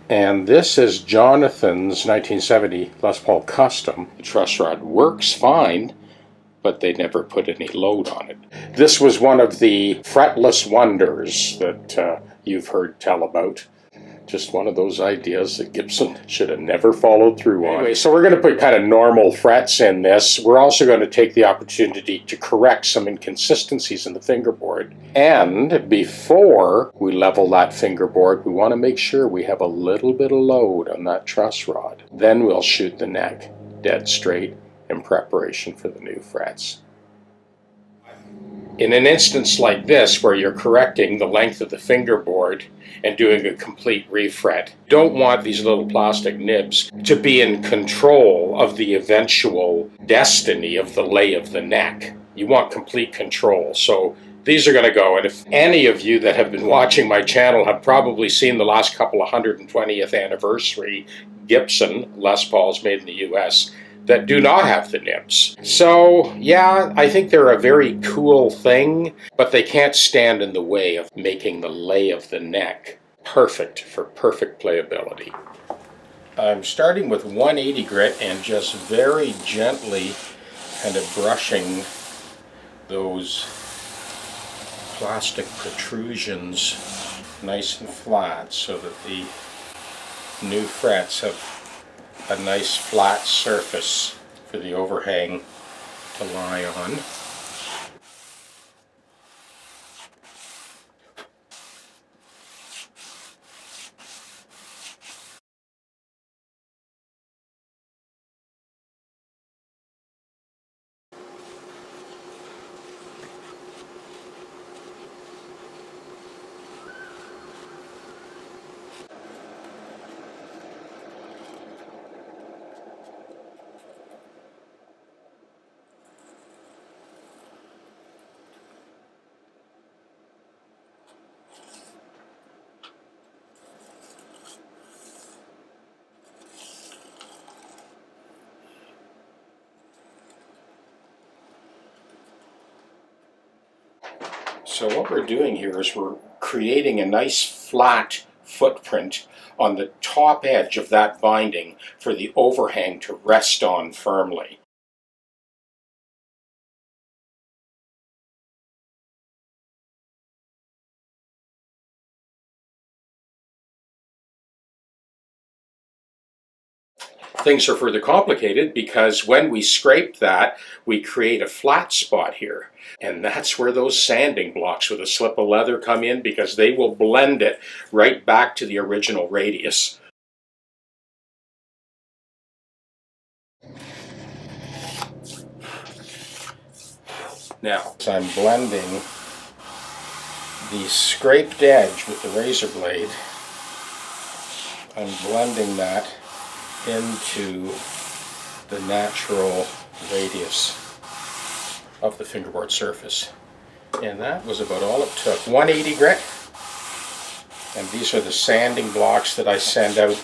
And this is Jonathan's 1970 Les Paul Custom. The truss rod works fine, but they never put any load on it. This was one of the fretless wonders that you've heard tell about. Just one of those ideas that Gibson should have never followed through on. Anyway, so we're going to put kind of normal frets in this. We're also going to take the opportunity to correct some inconsistencies in the fingerboard. And before we level that fingerboard, we want to make sure we have a little bit of load on that truss rod. Then we'll shoot the neck dead straight in preparation for the new frets. In an instance like this, where you're correcting the length of the fingerboard and doing a complete refret, you don't want these little plastic nibs to be in control of the eventual destiny of the lay of the neck. You want complete control. So these are going to go, and if any of you that have been watching my channel have probably seen the last couple of 120th anniversary Gibson Les Pauls made in the US, that do not have the nibs. So yeah, I think they're a very cool thing, but they can't stand in the way of making the lay of the neck perfect for perfect playability. I'm starting with 180 grit and just very gently kind of brushing those plastic protrusions nice and flat so that the new frets have a nice flat surface for the overhang to lie on. So what we're doing here is we're creating a nice flat footprint on the top edge of that binding for the overhang to rest on firmly. Things are further complicated because when we scrape that, we create a flat spot here. And that's where those sanding blocks with a slip of leather come in, because they will blend it right back to the original radius. Now, as I'm blending the scraped edge with the razor blade, I'm blending that into the natural radius of the fingerboard surface. And that was about all it took. 180 grit. And these are the sanding blocks that I send out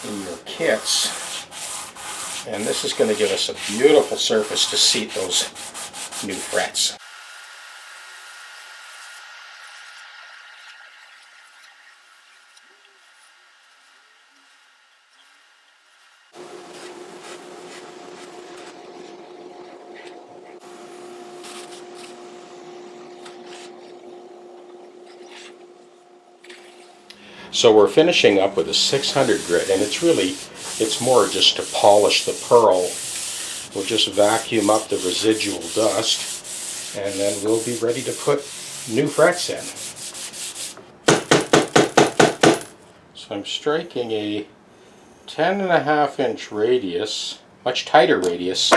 in your kits. And this is going to give us a beautiful surface to seat those new frets. So we're finishing up with a 600 grit, and it's more just to polish the pearl. We'll just vacuum up the residual dust, and then we'll be ready to put new frets in. So I'm striking a 10.5-inch radius, much tighter radius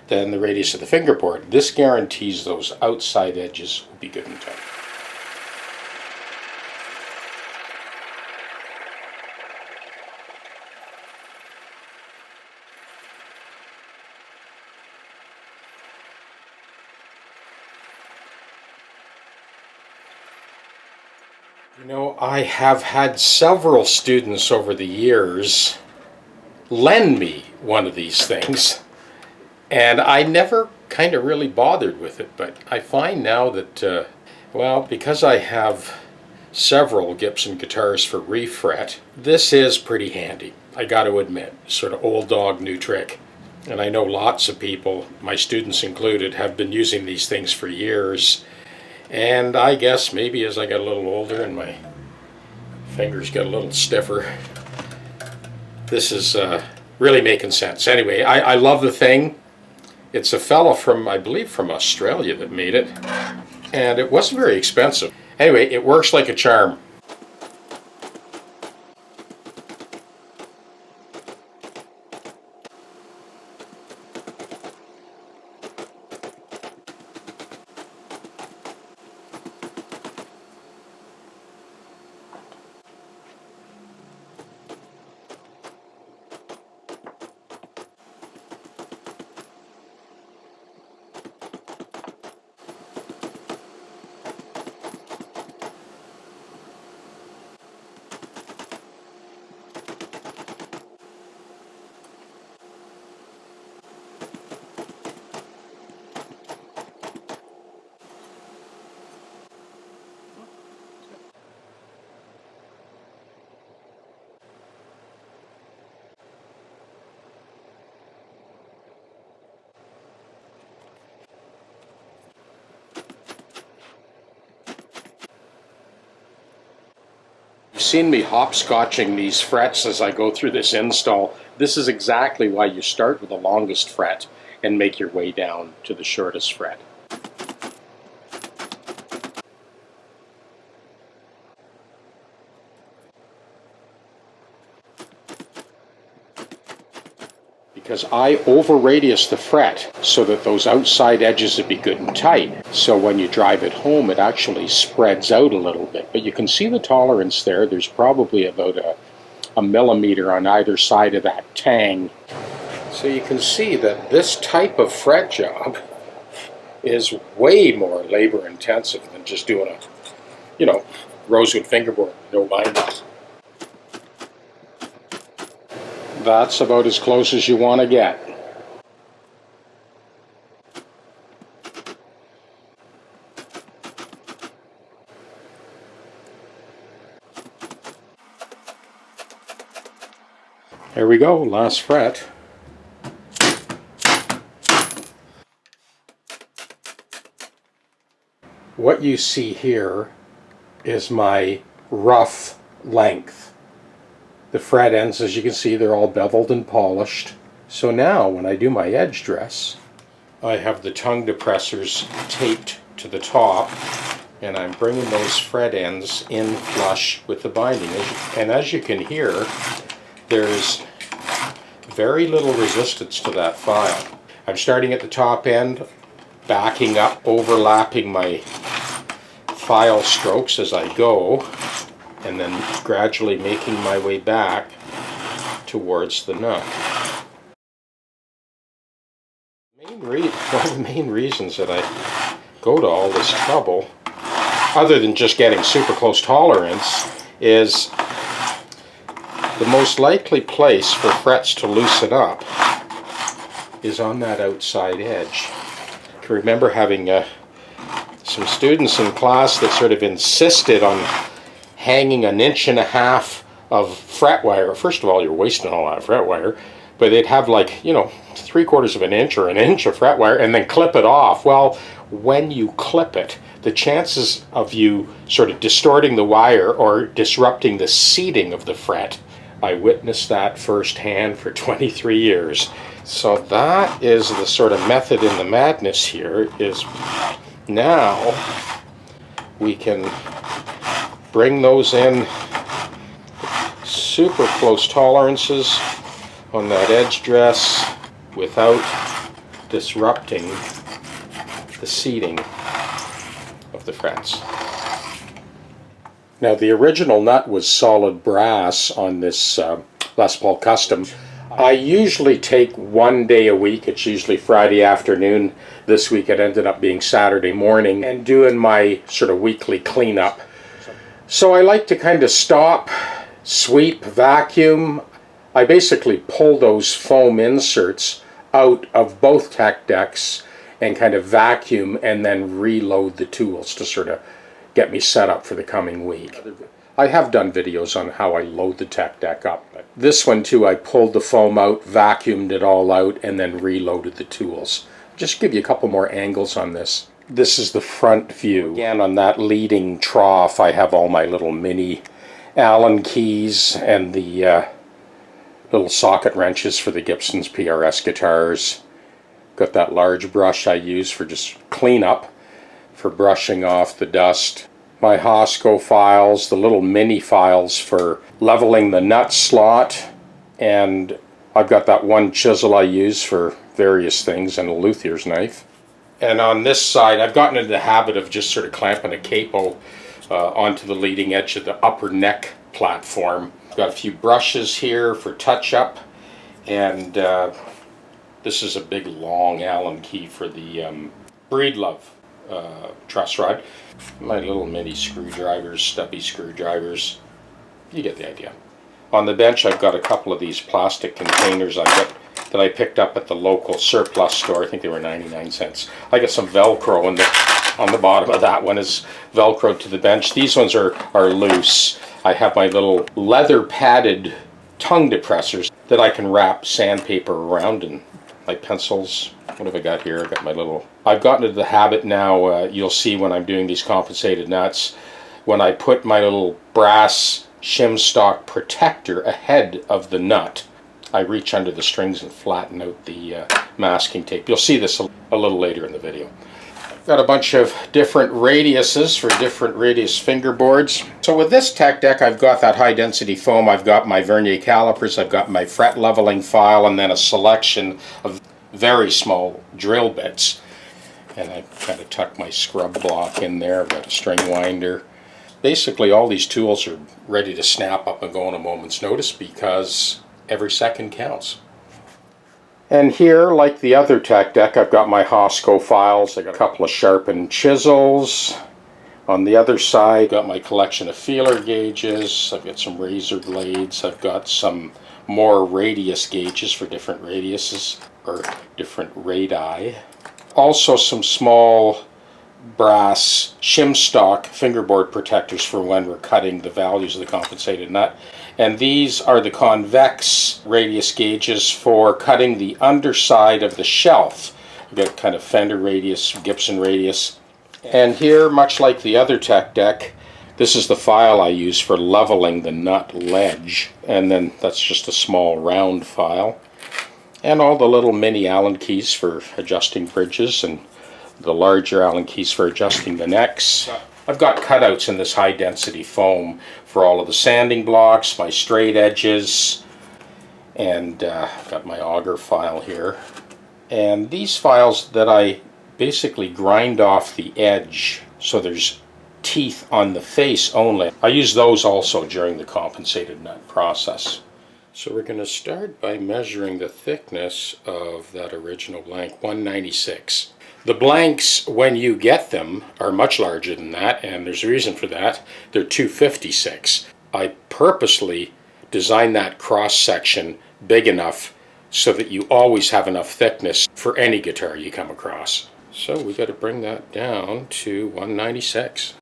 than the radius of the fingerboard. This guarantees those outside edges will be good and tight. You know, I have had several students over the years lend me one of these things, and I never kind of really bothered with it, but I find now that, well, because I have several Gibson guitars for refret. This is pretty handy, I got to admit. Sort of old dog, new trick. And I know lots of people, my students included, have been using these things for years. And I guess maybe as I get a little older and my fingers get a little stiffer, this is really making sense. Anyway, I love the thing. It's a fellow from, I believe, from Australia that made it. And it wasn't very expensive. Anyway, it works like a charm. You've seen me hopscotching these frets as I go through this install. This is exactly why you start with the longest fret and make your way down to the shortest fret. Because I over radius the fret so that those outside edges would be good and tight. So when you drive it home, it actually spreads out a little bit. But you can see the tolerance there. There's probably about a millimeter on either side of that tang. So you can see that this type of fret job is way more labor intensive than just doing a, rosewood fingerboard, no binding. That's about as close as you want to get. There we go, last fret. What you see here is my rough length. The fret ends, as you can see, they're all beveled and polished. So now, when I do my edge dress, I have the tongue depressors taped to the top, and I'm bringing those fret ends in flush with the binding. And as you can hear, there's very little resistance to that file. I'm starting at the top end, backing up, overlapping my file strokes as I go, and then gradually making my way back towards the nut. One of the main reasons that I go to all this trouble, other than just getting super close tolerance, is the most likely place for frets to loosen up is on that outside edge. I can remember having some students in class that sort of insisted on hanging 1.5 inches of fret wire. First of all, you're wasting all that fret wire, but they'd have 3/4 of an inch or 1 inch of fret wire and then clip it off. Well, when you clip it, the chances of you sort of distorting the wire or disrupting the seating of the fret, I witnessed that firsthand for 23 years. So that is the sort of method in the madness here, is now we can bring those in super close tolerances on that edge dress without disrupting the seating of the frets. Now, the original nut was solid brass on this Les Paul Custom. I usually take 1 day a week. It's usually Friday afternoon. This week it ended up being Saturday morning, and doing my sort of weekly cleanup. So I like to kind of stop, sweep, vacuum. I basically pull those foam inserts out of both TechDecks and kind of vacuum and then reload the tools to sort of get me set up for the coming week. I have done videos on how I load the TechDeck up. This one too, I pulled the foam out, vacuumed it all out, and then reloaded the tools. Just give you a couple more angles on this. This is the front view. Again, on that leading trough, I have all my little mini Allen keys and the little socket wrenches for the Gibson's PRS guitars. Got that large brush I use for just cleanup, for brushing off the dust. My Hosco files, the little mini files for leveling the nut slot, and I've got that one chisel I use for various things, and a luthier's knife. And on this side, I've gotten into the habit of just sort of clamping a capo onto the leading edge of the upper neck platform. I've got a few brushes here for touch-up, and this is a big long Allen key for the Breedlove truss rod. My little mini screwdrivers, stubby screwdrivers. You get the idea. On the bench, I've got a couple of these plastic containers that I picked up at the local surplus store. I think they were 99 cents. I got some Velcro on the bottom of that one is Velcro to the bench. These ones are loose. I have my little leather padded tongue depressors that I can wrap sandpaper around, and my pencils. What have I got here? I've gotten into the habit now, you'll see when I'm doing these compensated nuts, when I put my little brass shim stock protector ahead of the nut, I reach under the strings and flatten out the masking tape. You'll see this a little later in the video. I've got a bunch of different radiuses for different radius fingerboards. So with this TechDeck, I've got that high density foam, I've got my vernier calipers, I've got my fret leveling file, and then a selection of very small drill bits. And I kind of tuck my scrub block in there. I've got a string winder. Basically all these tools are ready to snap up and go on a moment's notice because every second counts. And here, like the other TechDeck, I've got my Hosco files. I got a couple of sharpened chisels. On the other side, I've got my collection of feeler gauges. I've got some razor blades. I've got some more radius gauges for different radiuses, or different radii. Also some small brass shim stock fingerboard protectors for when we're cutting the values of the compensated nut. And these are the convex radius gauges for cutting the underside of the shelf. We've got kind of Fender radius, Gibson radius. And here, much like the other TechDeck, this is the file I use for leveling the nut ledge. And then that's just a small round file. And all the little mini Allen keys for adjusting bridges, and the larger Allen keys for adjusting the necks. I've got cutouts in this high density foam for all of the sanding blocks, my straight edges, and I've got my auger file here. And these files that I basically grind off the edge so there's teeth on the face only. I use those also during the compensated nut process. So we're going to start by measuring the thickness of that original blank, 196. The blanks, when you get them, are much larger than that, and there's a reason for that. They're 256. I purposely designed that cross section big enough so that you always have enough thickness for any guitar you come across. So we got to bring that down to 196.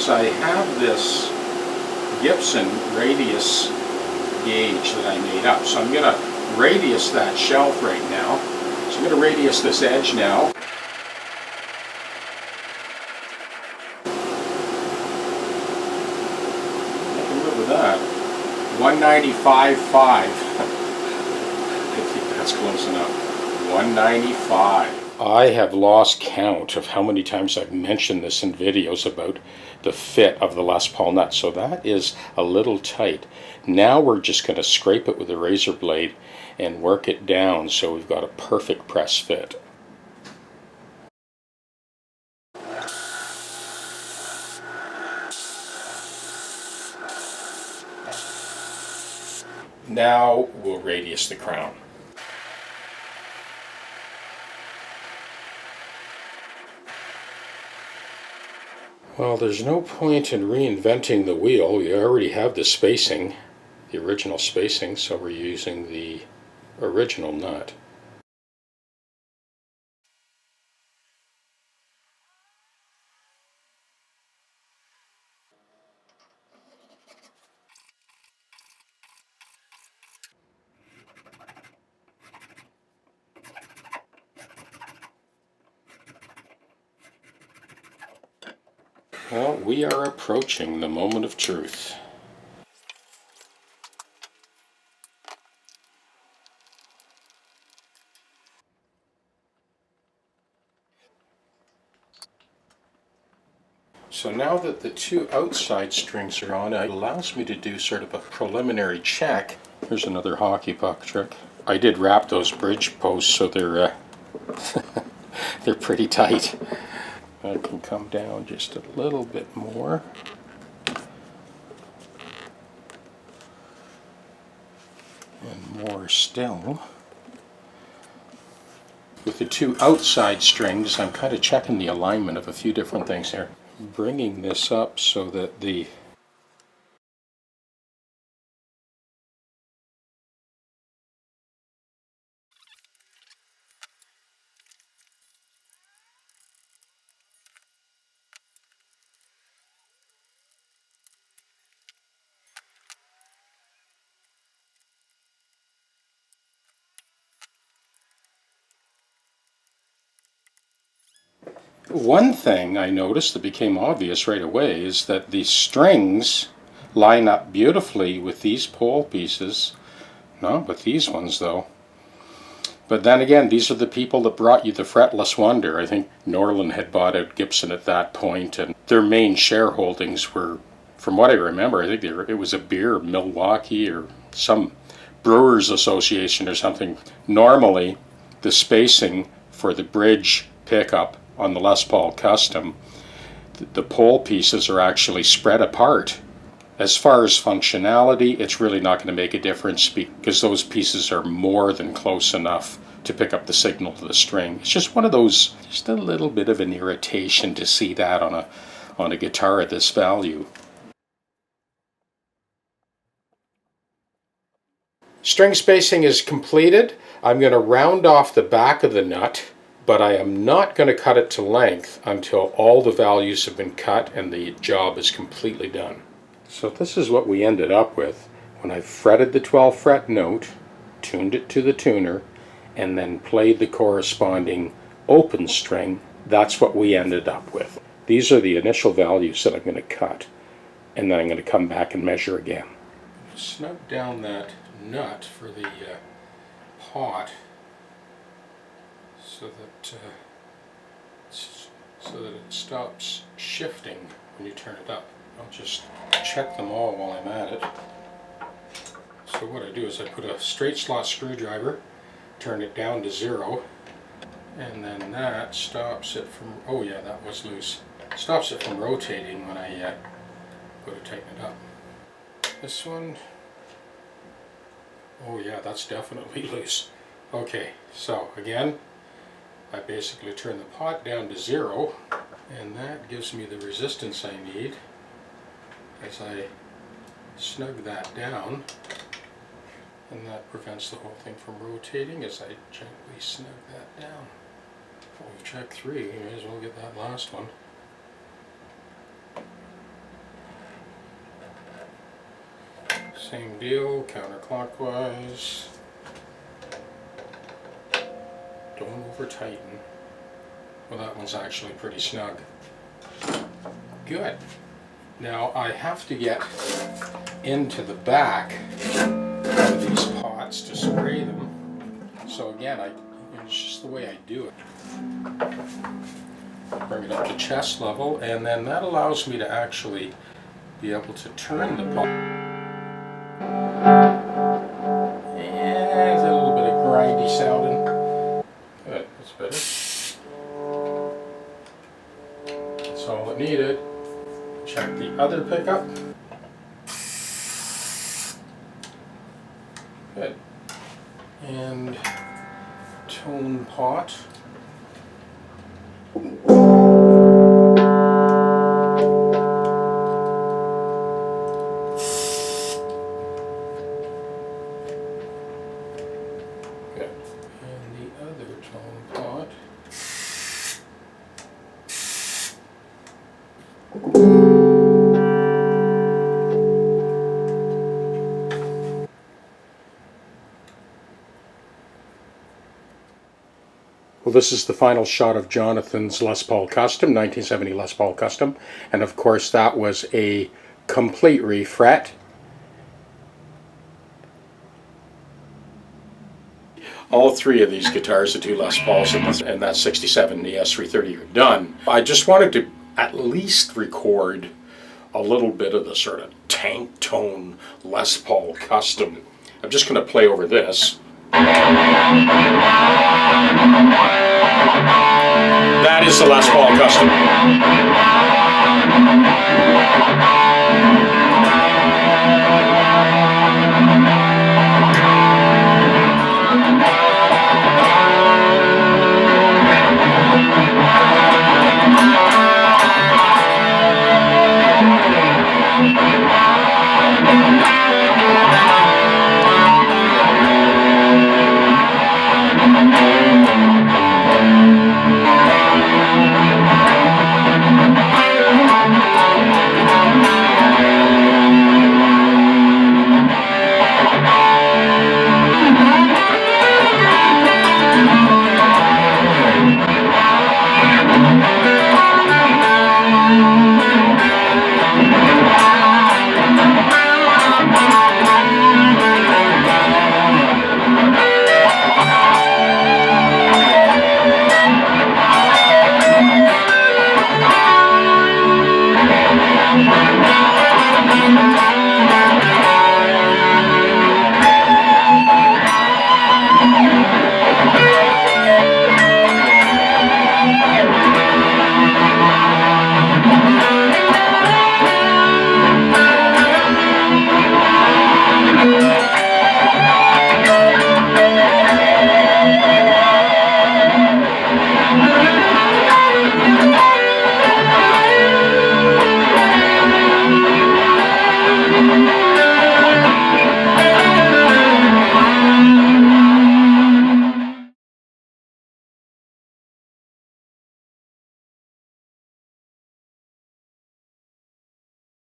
I have this Gibson radius gauge that I made up. So I'm going to radius that shelf right now. So I'm going to radius this edge now. I can live with that. 195.5. I think that's close enough. 195. I have lost count of how many times I've mentioned this in videos about the fit of the Les Paul nut, so that is a little tight. Now we're just going to scrape it with a razor blade and work it down so we've got a perfect press fit. Now we'll radius the crown. Well, there's no point in reinventing the wheel. You already have the spacing. the original spacing, so we're using the original nut. Well, we are approaching the moment of truth. So now that the two outside strings are on, it allows me to do sort of a preliminary check. Here's another hockey puck trick. I did wrap those bridge posts so they're they're pretty tight. I can come down just a little bit more. And more still. With the two outside strings, I'm kind of checking the alignment of a few different things here. Bringing this up so that the one thing I noticed that became obvious right away is that the strings line up beautifully with these pole pieces. Not with these ones though. But then again, these are the people that brought you the Fretless Wonder. I think Norland had bought out Gibson at that point, and their main shareholdings were, from what I remember, I think it was a beer, Milwaukee, or some Brewers Association or something. Normally, the spacing for the bridge pickup on the Les Paul Custom, the pole pieces are actually spread apart. As far as functionality, it's really not going to make a difference because those pieces are more than close enough to pick up the signal to the string. It's just one of those, just a little bit of an irritation to see that on a guitar at this value. String spacing is completed. I'm going to round off the back of the nut, but I am not going to cut it to length until all the values have been cut and the job is completely done. So this is what we ended up with when I fretted the 12th fret note, tuned it to the tuner, and then played the corresponding open string. That's what we ended up with. These are the initial values that I'm going to cut, and then I'm going to come back and measure again. Snug down that nut for the pot so that it stops shifting when you turn it up. I'll just check them all while I'm at it. So what I do is I put a straight slot screwdriver, turn it down to 0, and then that stops it from, oh yeah, that was loose. Stops it from rotating when I go to tighten it up. This one, oh yeah, that's definitely loose. Okay, so again, I basically turn the pot down to 0, and that gives me the resistance I need as I snug that down, and that prevents the whole thing from rotating as I gently snug that down. Well, we've checked 3, we may as well get that last one. Same deal, counterclockwise. Don't over tighten. Well, that one's actually pretty snug. Good. Now I have to get into the back of these pots to spray them. So again, it's just the way I do it. Bring it up to chest level, and then that allows me to actually be able to turn the pot. And there's a little bit of grindy sounding. Good, that's better. That's all it needed. Check the other pickup. Good. And tone pot. Well, this is the final shot of Jonathan's Les Paul Custom, 1970 Les Paul Custom. And of course that was a complete refret. All three of these guitars, the two Les Pauls and that 67 ES330 are done. I just wanted to at least record a little bit of the sort of tank tone Les Paul Custom. I'm just going to play over this. That is the Les Paul Custom.